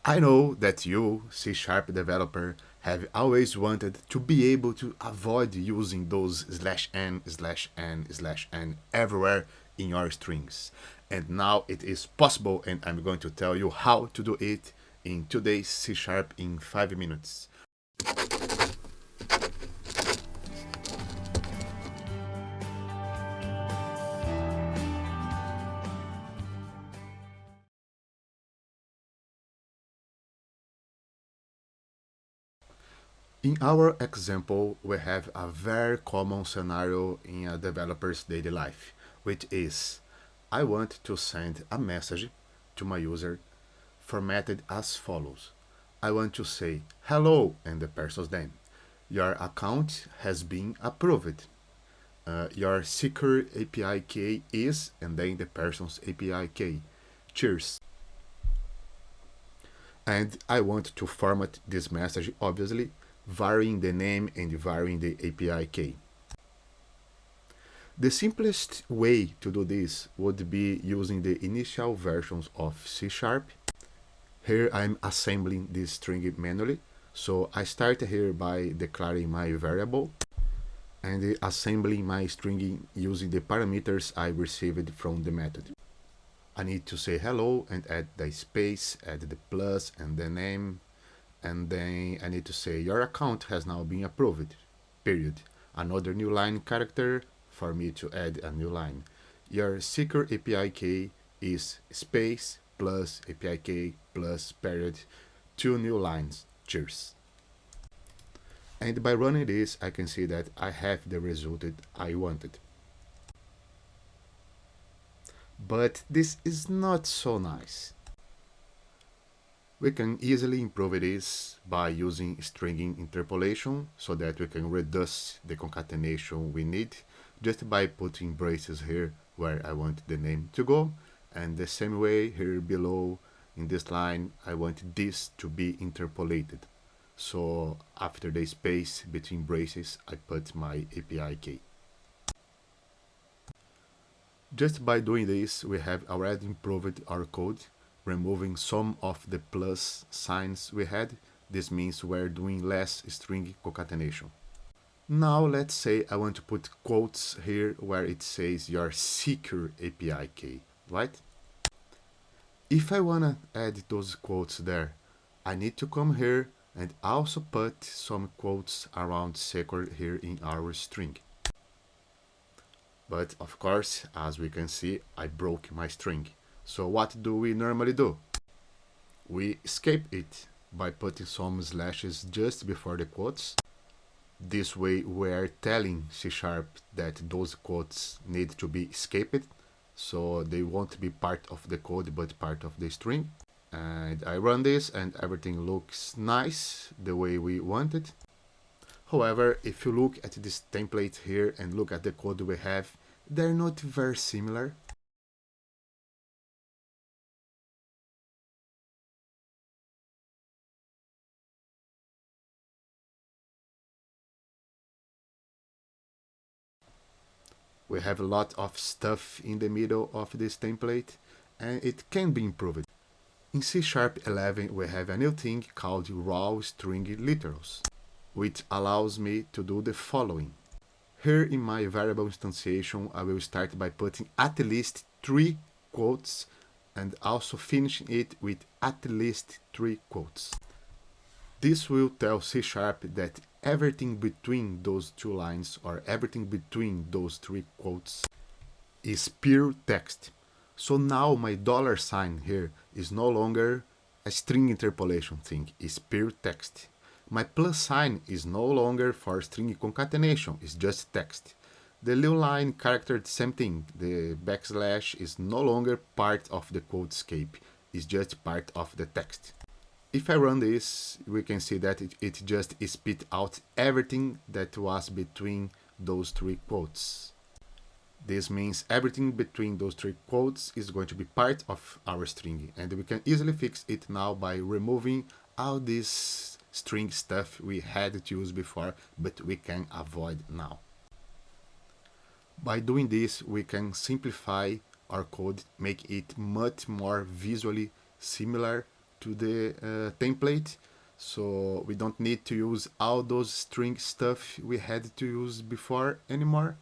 I know that you, C# developer, have always wanted to be able to avoid using those /n/n/n everywhere in your strings. And now it is possible, and I'm going to tell you how to do it in today's C# in 5 minutes. In our example, we have a very common scenario in a developer's daily life, which is I want to send a message to my user formatted as follows. I want to say hello and the person's name. Your account has been approved. Your secure API key is, and then the person's API key. Cheers. And I want to format this message, obviously, varying the name and varying the API key. The simplest way to do this would be using the initial versions of C#. Here I'm assembling this string manually, so I start here by declaring my variable and assembling my string using the parameters I received from the method. I need to say hello and add the space, add the plus and the name, and then I need to say your account has now been approved, period. Another new line character for me to add a new line. Your secure API key is space plus API key plus period, 2 new lines. Cheers. And by running this, I can see that I have the result that I wanted. But this is not so nice. We can easily improve this by using string interpolation so that we can reduce the concatenation we need just by putting braces here where I want the name to go, and the same way here below in this line I want this to be interpolated. So after the space between braces I put my API key. Just by doing this we have already improved our code, removing some of the plus signs we had. This means we're doing less string concatenation. Now let's say I want to put quotes here where it says your secure API key, right? If I want to add those quotes there, I need to come here and also put some quotes around secure here in our string. But of course, as we can see, I broke my string. So what do we normally do? We escape it by putting some slashes just before the quotes. This way we're telling C# that those quotes need to be escaped, so they won't be part of the code but part of the string. And I run this and everything looks nice the way we want it. However, if you look at this template here and look at the code we have, they're not very similar. We have a lot of stuff in the middle of this template and it can be improved. In C#11 we have a new thing called raw string literals, which allows me to do the following. Here in my variable instantiation I will start by putting at least 3 quotes and also finishing it with at least 3 quotes. This will tell C# that everything between those 2 lines or everything between those 3 quotes is pure text. So now my $sign here is no longer a string interpolation thing, it's pure text. My plus sign is no longer for string concatenation, it's just text. The little line character, the same thing, the backslash is no longer part of the quote escape, it's just part of the text. If I run this, we can see that it just spit out everything that was between those 3 quotes. This means everything between those 3 quotes is going to be part of our string, and we can easily fix it now by removing all this string stuff we had to use before, but we can avoid now. By doing this, we can simplify our code, make it much more visually similar to the template, so we don't need to use all those string stuff we had to use before anymore.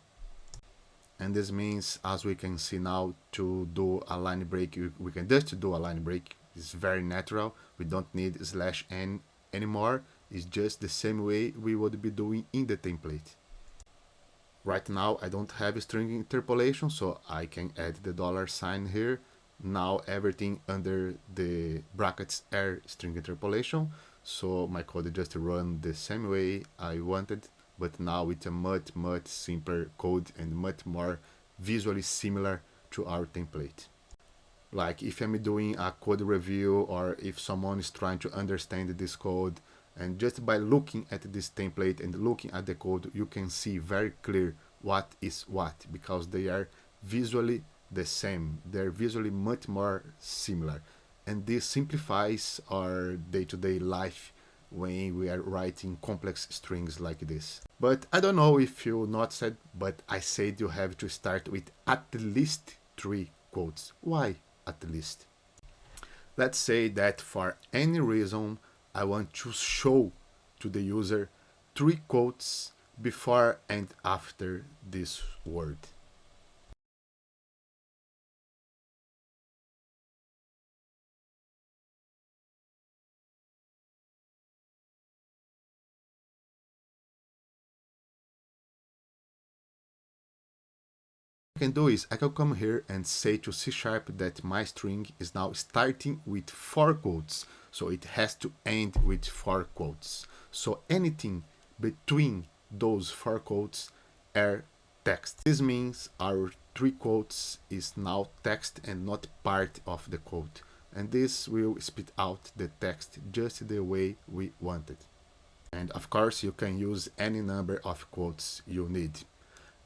And this means, as we can see now, to do a line break, we can just do a line break. It's very natural. We don't need /n anymore. It's just the same way we would be doing in the template. Right now I don't have a string interpolation, so I can add the $sign here. Now everything under the brackets are string interpolation, so my code just run the same way I wanted, but now with a much simpler code and much more visually similar to our template. Like if I'm doing a code review, or if someone is trying to understand this code, and just by looking at this template and looking at the code, you can see very clear what is what, because they are visually the same. They're visually much more similar. And this simplifies our day-to-day life when we are writing complex strings like this. But I don't know if you noticed, but I said you have to start with at least 3 quotes. Why at least? Let's say that for any reason I want to show to the user 3 quotes before and after this word. I can do is I can come here and say to C# that my string is now starting with 4 quotes, so it has to end with 4 quotes. So anything between those 4 quotes are text. This means our 3 quotes is now text and not part of the code, and this will spit out the text just the way we want it. And of course you can use any number of quotes you need.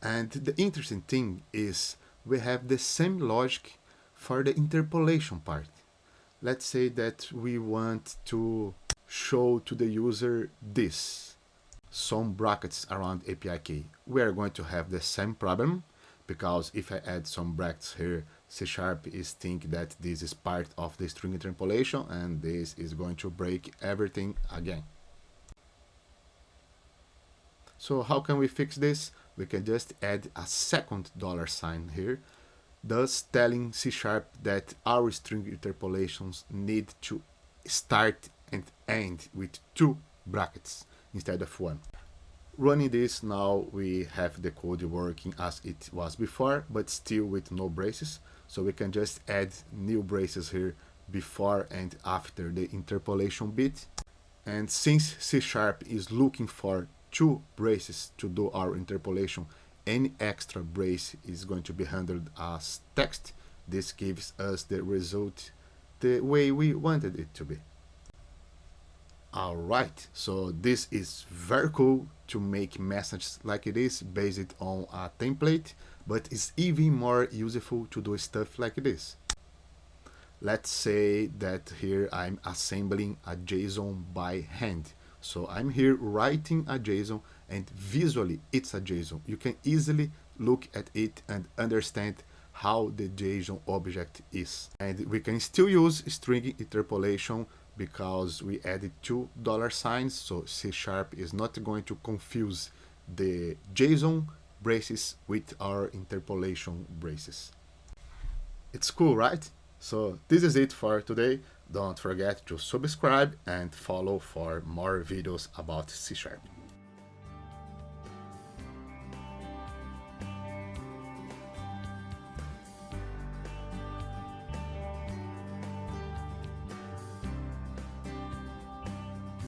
And the interesting thing is we have the same logic for the interpolation part. Let's say that we want to show to the user this, some brackets around API key. We are going to have the same problem, because if I add some brackets here, C# is think that this is part of the string interpolation, and this is going to break everything again. So how can we fix this? We can just add a second $sign here, thus telling C# that our string interpolations need to start and end with 2 brackets instead of 1. Running this, now we have the code working as it was before, but still with no braces. So we can just add new braces here before and after the interpolation bit. And since C# is looking for 2 braces to do our interpolation, any extra brace is going to be handled as text. This gives us the result the way we wanted it to be. Alright, so this is very cool to make messages like it is based on a template, but it's even more useful to do stuff like this. Let's say that here I'm assembling a JSON by hand. So I'm here writing a JSON, and visually it's a JSON. You can easily look at it and understand how the JSON object is. And we can still use string interpolation because we added 2 $signs, so C# is not going to confuse the JSON braces with our interpolation braces. It's cool, right? So this is it for today. Don't forget to subscribe and follow for more videos about C#.